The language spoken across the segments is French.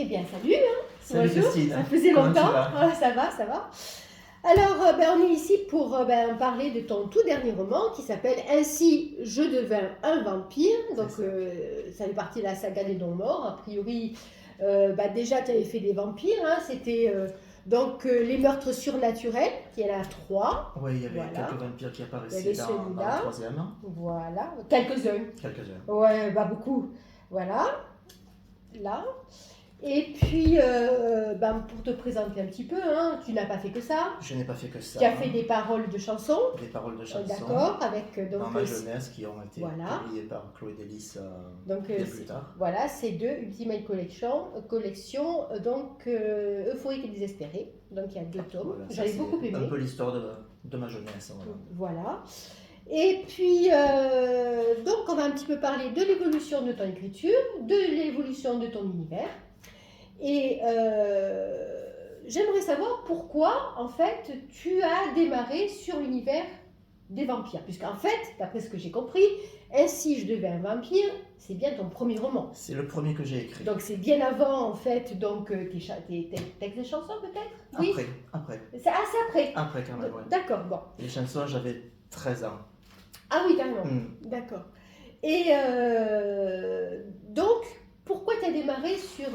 Eh bien, salut, hein. Salut Bonjour. Christine. Ça faisait Comment longtemps. tu vas? Ah, ça va, ça va. Alors, on est ici pour parler de ton tout dernier roman qui s'appelle Ainsi je devins un vampire. Donc, ça. ça fait partie de la saga des non-morts. A priori, déjà, tu avais fait des vampires. Hein. C'était les meurtres surnaturels, qui est la 3. Oui, il y avait Voilà. quelques vampires qui Il y apparaissaient avait dans celui-là. le troisième. Voilà. Quelques-uns. Quelques-uns. Ouais, pas beaucoup. Voilà. Là. Et puis, pour te présenter un petit peu, hein, tu n'as pas fait que ça. Je n'ai pas fait que ça. Tu as fait des paroles de chansons. Des paroles de chansons. D'accord, avec dans ma jeunesse qui ont été voilà. publiées par Chloé Delis Donc, bien plus tard. Voilà, c'est deux Ultimate collection Euphorique et Désespérée. Donc il y a 2 tomes. Voilà, J'avais beaucoup aimé. un peu l'histoire de ma jeunesse. Voilà. Et puis, donc on va un petit peu parler de l'évolution de ton écriture, de l'évolution de ton univers. Et j'aimerais savoir pourquoi, en fait, tu as démarré sur l'univers des vampires. Puisqu'en fait, d'après ce que j'ai compris, Ainsi je deviens un vampire, c'est bien ton premier roman. C'est le premier que j'ai écrit. Donc c'est bien avant, en fait, tes textes et chansons, peut-être. Oui. Après. C'est après. Après, quand même, oui. D'accord, bon. Les chansons, j'avais 13 ans. Ah oui, carrément. D'accord. Et donc, pourquoi tu as démarré sur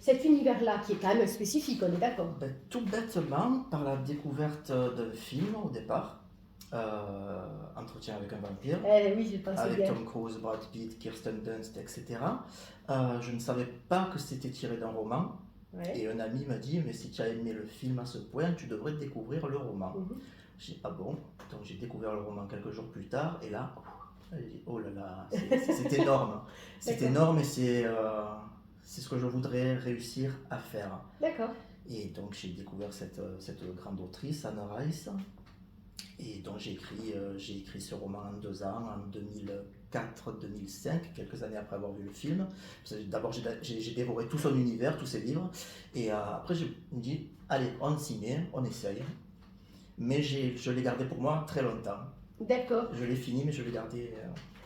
cet univers-là, qui est quand même spécifique, on est d'accord? Tout bêtement, par la découverte d'un film au départ, Entretien avec un vampire, oui, je pensais avec bien. Tom Cruise, Brad Pitt, Kirsten Dunst, etc. Je ne savais pas que c'était tiré d'un roman. Ouais. Et un ami m'a dit, mais si tu as aimé le film à ce point, tu devrais découvrir le roman. J'ai dit, ah bon? Donc j'ai découvert le roman quelques jours plus tard, et là, oh là là, c'est énorme. C'est énorme et c'est ce que je voudrais réussir à faire. D'accord. Et donc j'ai découvert cette grande autrice, Anne Rice. Et donc j'ai écrit ce roman en 2 ans, en 2004-2005, quelques années après avoir vu le film. D'abord j'ai dévoré tout son univers, tous ses livres. Et après je me dis, allez, on s'y met, on essaye. Mais je l'ai gardé pour moi très longtemps. D'accord. Je l'ai fini, mais je l'ai gardé.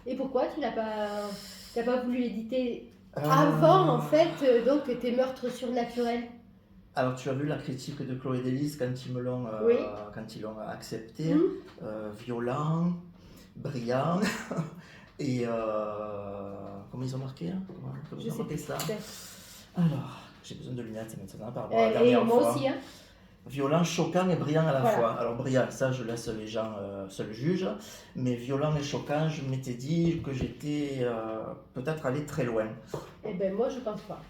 Et pourquoi tu n'as pas voulu éditer avant, en fait, donc tes meurtres surnaturels? Alors tu as vu la critique de Chloé Delis quand ils l'ont accepté, violent, brillant, et comment ils ont marqué, hein? Comment ils ont marqué ça? Alors, j'ai besoin de lunettes maintenant par rapport à la dernière fois. Moi aussi, hein. Violent, choquant et brillant à la fois. Alors brillant, ça je laisse les gens seuls juges, mais violent et choquant, je m'étais dit que j'étais peut-être allé très loin. Eh bien moi je pense pas.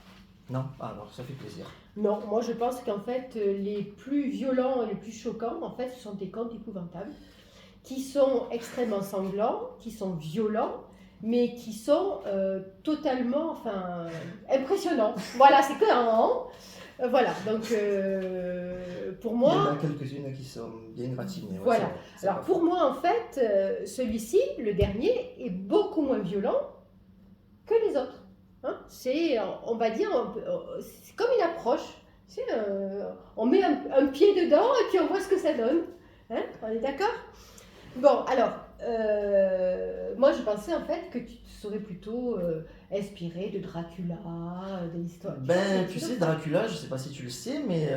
Non? Alors ça fait plaisir. Non, moi je pense qu'en fait les plus violents et les plus choquants, en fait, ce sont des contes épouvantables qui sont extrêmement sanglants, qui sont violents, mais qui sont totalement, impressionnants. Voilà, c'est que un. Voilà, donc pour moi... Il y en a quelques-unes qui sont bien gratinées. Voilà. Alors pour moi, en fait, celui-ci, le dernier, est beaucoup moins violent que les autres. Hein, c'est, on va dire, c'est comme une approche. On met un pied dedans et puis on voit ce que ça donne. Hein, on est d'accord? Bon, alors, moi je pensais en fait que tu serais plutôt inspiré de Dracula, de l'histoire. Tu sais, Dracula, je ne sais pas si tu le sais, mais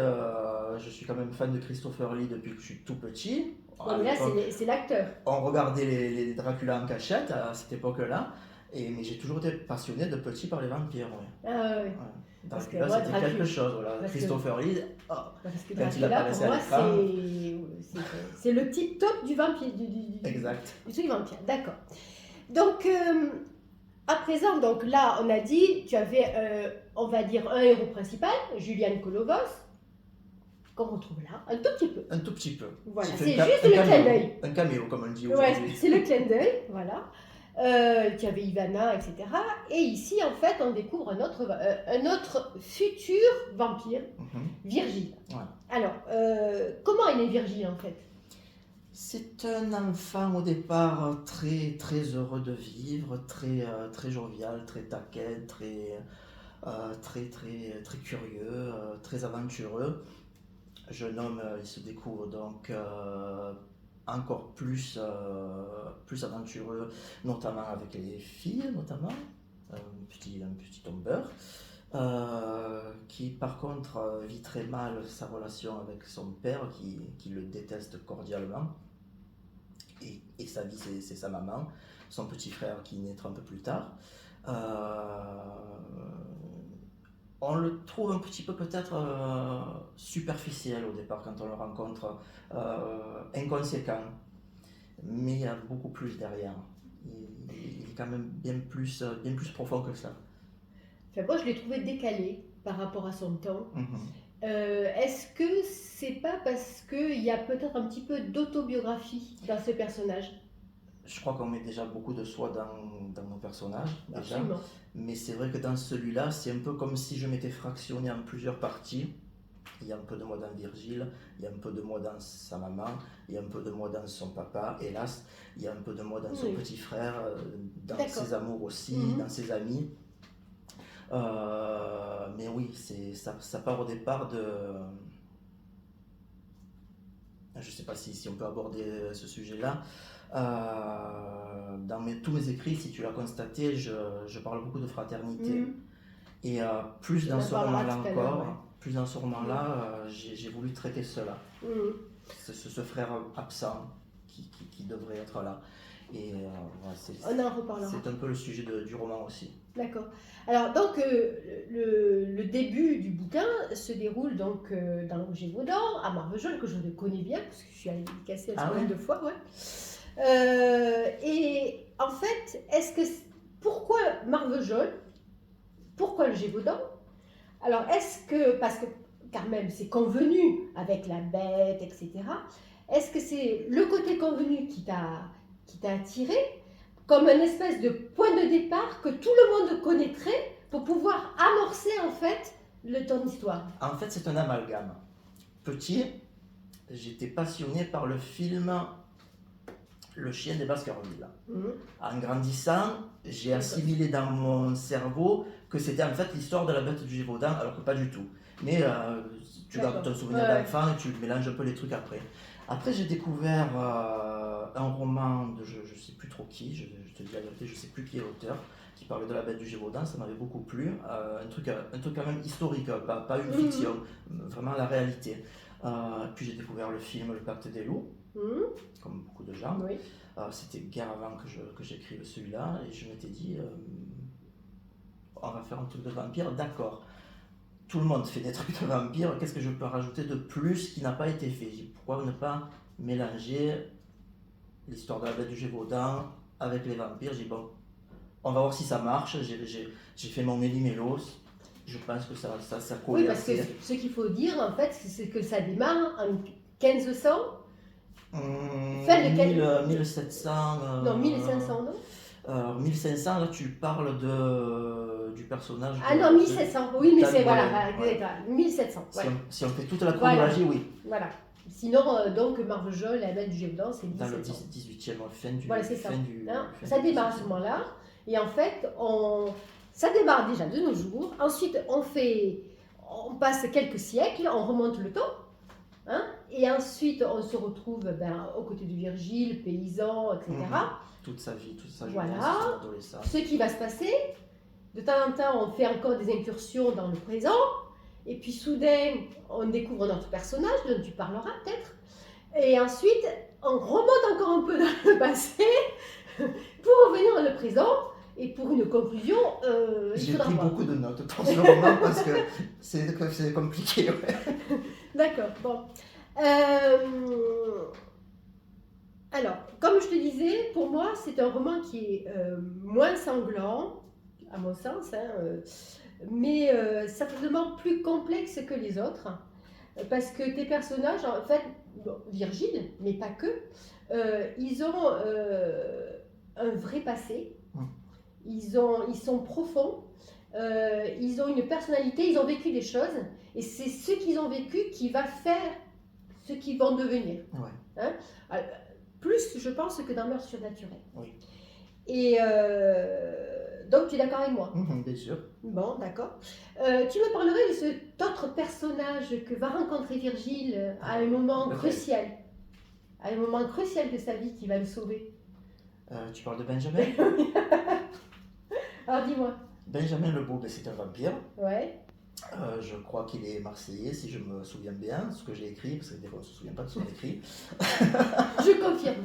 je suis quand même fan de Christopher Lee depuis que je suis tout petit. Mais là, c'est l'acteur. On regardait les Dracula en cachette à cette époque-là. Mais j'ai toujours été passionné de petit par les vampires. Ouais. Ah oui. Dracula, c'était quelque chose. Voilà. Christopher Lee, parce que quand il Dracula, apparaissait pour à moi, l'écran. c'est le tip top du vampire. Exact. Du truc vampire, d'accord. Donc, à présent, donc là, on a dit, tu avais, on va dire, un héros principal, Julian Kolovos, qu'on retrouve là, un tout petit peu. Un tout petit peu. Voilà, c'est juste le clin d'œil. Un caméo, comme on dit aujourd'hui. Ouais, c'est le clin d'œil, voilà. Tu avais Ivana, etc. Et ici, en fait, on découvre un autre futur vampire, Virgile. Ouais. Alors, comment est né Virgile, en fait? C'est un enfant au départ très, très heureux de vivre, très jovial, très taquin, très curieux, très aventureux. Jeune homme, il se découvre donc encore plus aventureux, notamment avec les filles, un petit tombeur. qui par contre vit très mal sa relation avec son père, qui le déteste cordialement. Et sa vie, c'est sa maman, son petit frère qui naîtra un peu plus tard. On le trouve un petit peu peut-être superficiel au départ quand on le rencontre, inconséquent, mais il y a beaucoup plus derrière. Il est quand même bien plus profond que ça. Enfin, moi, je l'ai trouvé décalé par rapport à son temps. Mm-hmm. Est-ce que c'est pas parce qu'il y a peut-être un petit peu d'autobiographie dans ce personnage? Je crois qu'on met déjà beaucoup de soi dans nos personnages, déjà. Absolument. Mais c'est vrai que dans celui-là, c'est un peu comme si je m'étais fractionné en plusieurs parties. Il y a un peu de moi dans Virgile, il y a un peu de moi dans sa maman, il y a un peu de moi dans son papa, hélas, il y a un peu de moi dans son petit frère, dans ses amours aussi, dans ses amis. Mais oui, ça part au départ de... Je ne sais pas si on peut aborder ce sujet-là. Dans tous mes écrits, si tu l'as constaté, je parle beaucoup de fraternité. Et plus dans ce roman-là encore, plus dans ce roman-là, j'ai voulu traiter cela. Ce frère absent qui devrait être là. Et on en reparlera. C'est un peu le sujet du roman aussi. D'accord. Alors, donc, le début du bouquin se déroule donc dans le Gévaudan, à Marvejols, que je connais bien, parce que je suis allée y casser un certain nombre de fois. Et en fait, pourquoi Marvejols? Pourquoi le Gévaudan? Alors, parce que quand même, c'est convenu avec la bête, etc. Est-ce que c'est le côté convenu qui t'a attiré, comme une espèce de point de départ que tout le monde connaîtrait pour pouvoir amorcer en fait ton histoire? En fait, c'est un amalgame. Petit, j'étais passionné par le film Le Chien des Baskerville. En grandissant, j'ai assimilé dans mon cerveau que c'était en fait l'histoire de la bête du Gévaudan, alors que pas du tout. Mais tu gardes ton souvenir d'enfant et tu mélanges un peu les trucs après. Après, j'ai découvert un roman de je ne sais plus trop qui, je te dis la vérité, je ne sais plus qui est l'auteur, qui parlait de la bête du Gévaudan, ça m'avait beaucoup plu. Un truc quand même historique, pas une fiction, vraiment la réalité. Puis j'ai découvert le film Le Pacte des loups, comme beaucoup de gens. C'était guère avant que j'écrive celui-là, et je m'étais dit, on va faire un truc de vampire, d'accord. Tout le monde fait des trucs de vampire, qu'est-ce que je peux rajouter de plus qui n'a pas été fait? Pourquoi ne pas mélanger l'histoire de la bête du Gévaudan avec les vampires? J'ai dit bon, on va voir si ça marche. J'ai fait mon méli-mélos, je pense que ça colle. Oui, parce que ce qu'il faut dire en fait, c'est que ça démarre en 1500. Fin de 1700. Non, 1500, non? 1500, là tu parles du personnage. Ah non, 1700, oui, mais c'est voilà, 1700. Si on fait toute la chronologie, oui. Voilà. Sinon, donc Marvejols, la bête du Gévaudan, c'est 1700. Dans le 18e, fin du. Voilà, c'est ça. Ça démarre à ce moment-là. Et en fait, ça démarre déjà de nos jours. Ensuite, on passe quelques siècles, on remonte le temps. Et ensuite, on se retrouve aux côtés de Virgile, paysan, etc. Toute sa vie, toute sa jeunesse, voilà. son adolescence. Ce qui va se passer, de temps en temps, on fait encore des incursions dans le présent, et puis soudain, on découvre notre personnage, dont tu parleras peut-être, et ensuite, on remonte encore un peu dans le passé pour revenir dans le présent, et pour une conclusion, j'ai pris beaucoup de notes dans ce roman parce que c'est compliqué. Ouais. D'accord, bon. Alors, comme je te disais, pour moi, c'est un roman qui est moins sanglant, à mon sens, mais certainement plus complexe que les autres, parce que tes personnages, en fait, Virgile, mais pas que, ils ont un vrai passé, ils sont profonds, ils ont une personnalité, ils ont vécu des choses, et c'est ce qu'ils ont vécu qui va faire ce qu'ils vont devenir. Plus, je pense, que dans Mœurs surnaturelles. Oui. Et donc, tu es d'accord avec moi? Bien sûr. Bon, d'accord. Tu me parlerais de cet autre personnage que va rencontrer Virgile à un moment crucial. À un moment crucial de sa vie qui va le sauver. Tu parles de Benjamin? Alors, dis-moi. Benjamin Lebeau, ben, c'est un vampire. Ouais. Je crois qu'il est marseillais, si je me souviens bien, ce que j'ai écrit, parce que des fois on ne se souvient pas de ce qu'on écrit. Je confirme.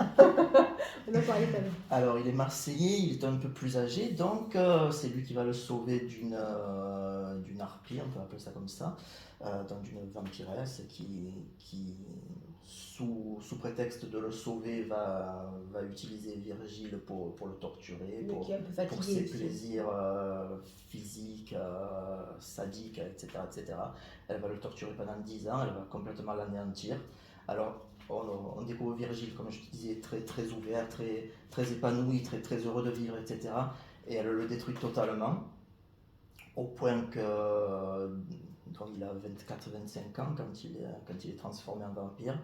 On a parlé tout à l'heure. Alors, il est marseillais, il est un peu plus âgé, donc c'est lui qui va le sauver d'une harpie, on peut appeler ça comme ça, donc d'une vampiresse qui sous prétexte de le sauver, va utiliser Virgile pour le torturer, Mais qui est un peu pour fatigué ses aussi. plaisirs physiques, sadiques, etc., etc. Elle va le torturer pendant 10 ans, elle va complètement l'anéantir. Alors, on découvre Virgile, comme je te disais, très, très ouvert, très, très épanoui, très, très heureux de vivre, etc. Et elle le détruit totalement, au point que donc il a 24-25 ans quand il est transformé en vampire.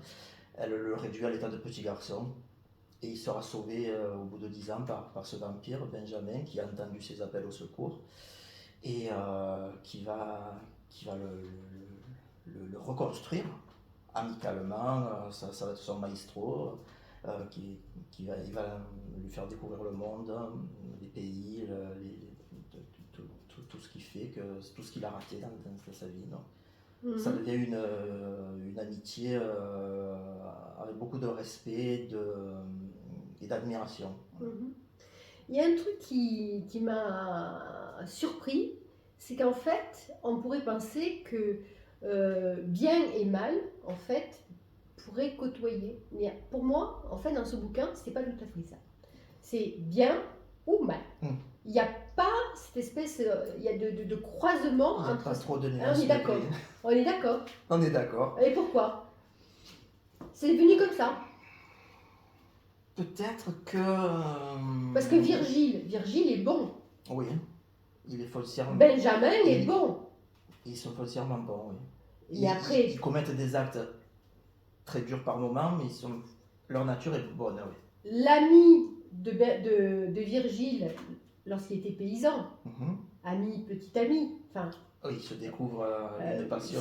Elle le réduit à l'état de petit garçon. Et il sera sauvé au bout de 10 ans par ce vampire, Benjamin, qui a entendu ses appels au secours et qui va le reconstruire amicalement. Ça va être son maestro, il va lui faire découvrir le monde, les pays, tout ce qui fait que tout ce qu'il a raté dans sa vie. Non. Ça devient une amitié avec beaucoup de respect et d'admiration. Mhm. Il y a un truc qui m'a surpris, c'est qu'en fait, on pourrait penser que bien et mal, en fait, pourraient côtoyer. Mais pour moi, en fait, dans ce bouquin, c'est pas tout à fait ça. C'est bien ou mal. Il n'y a pas cette espèce il y a de croisement Il n'y a entre... pas trop de Ah, nuances. on est d'accord. On est d'accord. On est d'accord. Et pourquoi? C'est venu comme ça. Peut-être que... Parce que Virgile est bon. Oui, il est foncièrement... Benjamin est bon. Ils sont foncièrement bons, oui. Et après... Ils commettent des actes très durs par moments, mais leur nature est bonne, oui. L'ami de Virgile, lorsqu'il était paysan, petit ami, enfin... Oui, il se découvre une passion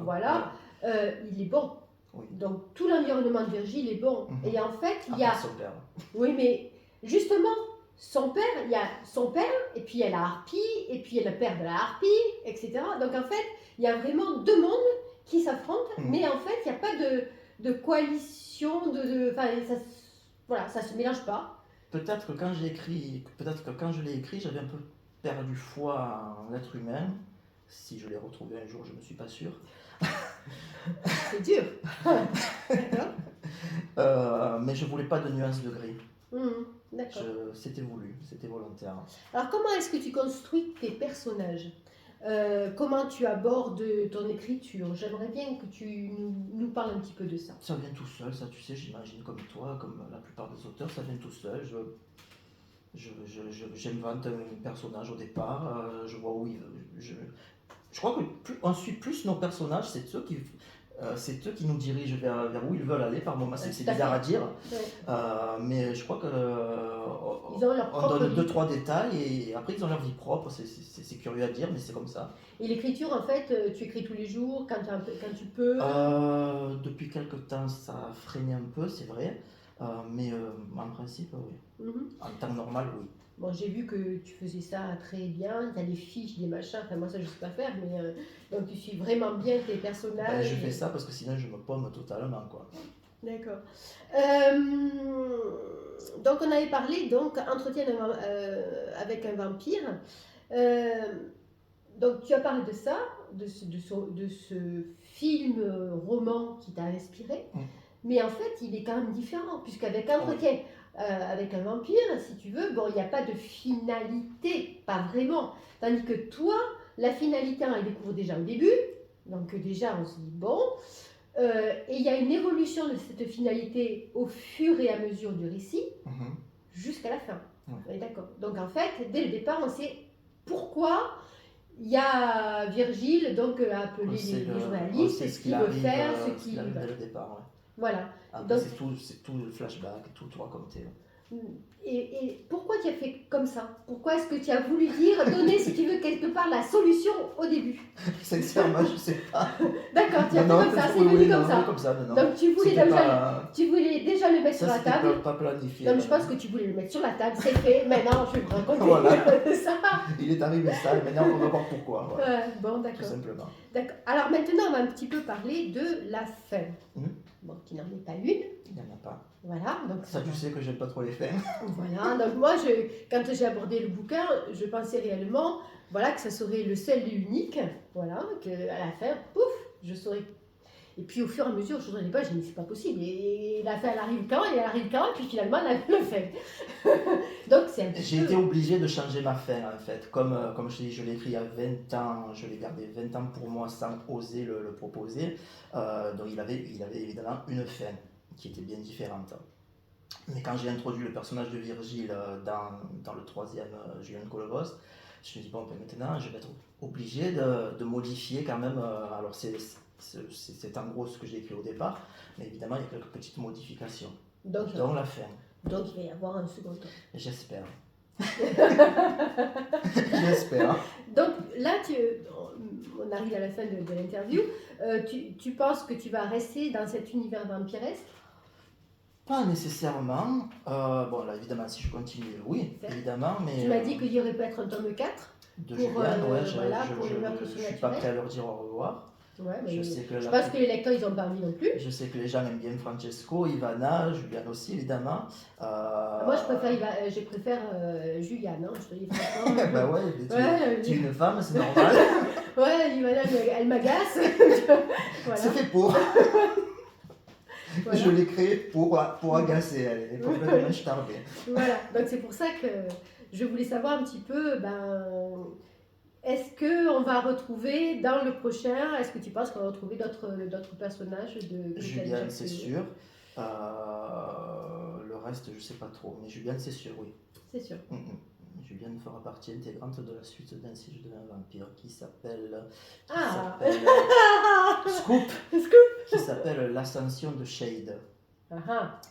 voilà, il est bon. Oui. Donc tout l'environnement de Virgile est bon. Et en fait, il y a... son père. Oui, mais justement, son père, il y a son père, et puis il y a la harpie, et puis il y a le père de la harpie, etc. Donc en fait, il y a vraiment deux mondes qui s'affrontent, mais en fait, il n'y a pas de coalition, voilà, ça se mélange pas. Peut-être que quand je l'ai écrit, j'avais un peu perdu foi en l'être humain. Si je l'ai retrouvé un jour, je ne suis pas sûr. C'est dur. Mais je voulais pas de nuances de gris. D'accord. C'était voulu, c'était volontaire. Alors comment est-ce que tu construis tes personnages? Comment tu abordes ton écriture? J'aimerais bien que tu nous parles un petit peu de ça. Ça vient tout seul, ça tu sais, j'imagine comme toi, comme la plupart des auteurs, ça vient tout seul. J'invente un personnage au départ, je vois où je crois que on suit plus nos personnages, c'est ceux qui nous dirigent vers où ils veulent aller par moments. C'est bizarre à dire, mais je crois que on donne 2-3 détails et après ils ont leur vie propre. C'est curieux à dire, mais c'est comme ça. Et l'écriture, en fait, tu écris tous les jours, quand tu peux? Depuis quelques temps, ça a freiné un peu, c'est vrai, mais en principe, oui. En temps normal, oui. Bon, j'ai vu que tu faisais ça très bien, tu as des fiches, des machins, enfin moi ça je sais pas faire, mais donc tu suis vraiment bien tes personnages. Je fais ça parce que sinon je me paume totalement, quoi. D'accord. Donc on avait parlé, donc, entretien avec un vampire. Donc tu as parlé de ça, de ce film roman qui t'a inspiré, mais en fait il est quand même différent, puisqu'avec entretien... avec un vampire, si tu veux, bon, il n'y a pas de finalité, pas vraiment. Tandis que toi, la finalité, on la découvre déjà au début, donc déjà on se dit bon, et il y a une évolution de cette finalité au fur et à mesure du récit, jusqu'à la fin. On est d'accord. Donc en fait, dès le départ, on sait pourquoi il y a Virgile, donc appelé les journalistes, ce qu'il veut faire, ce qu'il... Dès le départ, Voilà. Après, c'est tout le flashback, tout raconté. Et pourquoi tu as fait comme ça? Pourquoi est-ce que tu as voulu donner, si tu veux, quelque part la solution au début. Sincèrement, je sais pas. D'accord, tu as fait Non, comme ça, c'est oui, venu oui, comme non, ça. comme ça, non. Donc tu voulais déjà le mettre sur Ça, la c'était table. pas planifié. Donc je là. pense que tu voulais le mettre sur la table, c'est fait. Maintenant, je vais te raconter Voilà. ça. Il est arrivé ça, et maintenant on va voir pourquoi. Voilà, Bon, tout d'accord. simplement. D'accord. Alors maintenant, on va un petit peu parler de la fin. Mhm. Bon, qui n'en est pas une. Il n'y en a pas. Voilà. Donc Ça, tu sais que j'aime pas trop les fins. Voilà. Donc moi, quand j'ai abordé le bouquin, je pensais réellement, voilà, que ça serait le seul et unique. Voilà, que à la fin, pouf, je saurais. Et puis au fur et à mesure, je ne savais pas, je me dis c'est pas possible. Et la fin, elle arrive quand? Et elle arrive quand? Et puis finalement, elle le fait. Donc c'est un petit J'ai peu- été obligé de changer ma fin en fait. Comme je te dis, je l'ai écrit il y a 20 ans, je l'ai gardé 20 ans pour moi sans oser le proposer. Donc il avait évidemment une fin qui était bien différente. Mais quand j'ai introduit le personnage de Virgile dans le troisième Julien Colobos, je me dis bon, ben maintenant je vais être obligé de modifier quand même. Alors c'est en gros ce que j'ai écrit au départ, mais évidemment il y a quelques petites modifications. Donc, Dans la fin, donc il va y avoir un second temps. j'espère. J'espère. Donc là, on arrive à la fin de l'interview. Tu penses que tu vas rester dans cet univers vampiresque? Pas nécessairement. Bon, là, évidemment, si je continue, oui, Certes. évidemment, mais Tu m'as dit qu'il y aurait peut-être un tome 4. de pour, Juliane, ouais, voilà, pour les meurtres je suis pas surnaturels. prêt à leur dire au revoir. Ouais, mais Je sais que je la- pense que les lecteurs, ils n'ont pas envie non plus. Je sais que les gens aiment bien Francesco, Ivana, Juliane aussi, évidemment. Moi, je préfère Juliane, hein, je te dis franchement. Bah ouais, mais Ouais, tu es une femme, c'est normal. Ouais, Ivana, elle m'agace. Voilà. C'est fait pour. Voilà. Je l'ai créée pour agacer, elle est complètement starbée. Voilà, donc c'est pour ça que je voulais savoir un petit peu, est-ce qu'on va retrouver dans le prochain, est-ce que tu penses qu'on va retrouver d'autres personnages que tu as déjà Juliane, c'est créés? sûr. Le reste, je sais pas trop. Mais Juliane, c'est sûr, oui. C'est sûr. Juliane fera partie intégrante de la suite d'un Si je deviens un vampire qui s'appelle. Scoop Scoop. Qui s'appelle L'Ascension de Shade. Ah,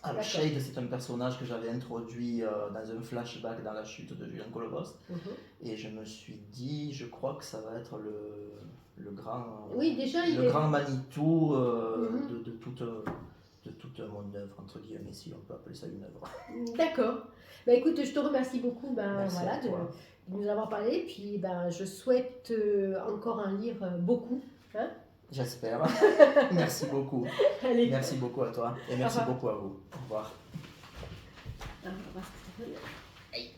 Alors, d'accord. Shade, c'est un personnage que j'avais introduit dans un flashback dans la chute de Julien Colobos. Et je me suis dit, je crois que ça va être le grand, Oui, déjà, le grand Manitou Mhm. de toute mon œuvre, entre guillemets, si on peut appeler ça une œuvre. D'accord. Écoute, je te remercie beaucoup Merci voilà, à toi. de nous avoir parlé. Puis je souhaite encore en lire beaucoup. Hein. J'espère. Merci beaucoup. Allez. Merci beaucoup à toi et merci Au revoir. beaucoup à vous. Au revoir. Ah, on va voir ce que ça donne. Aïe.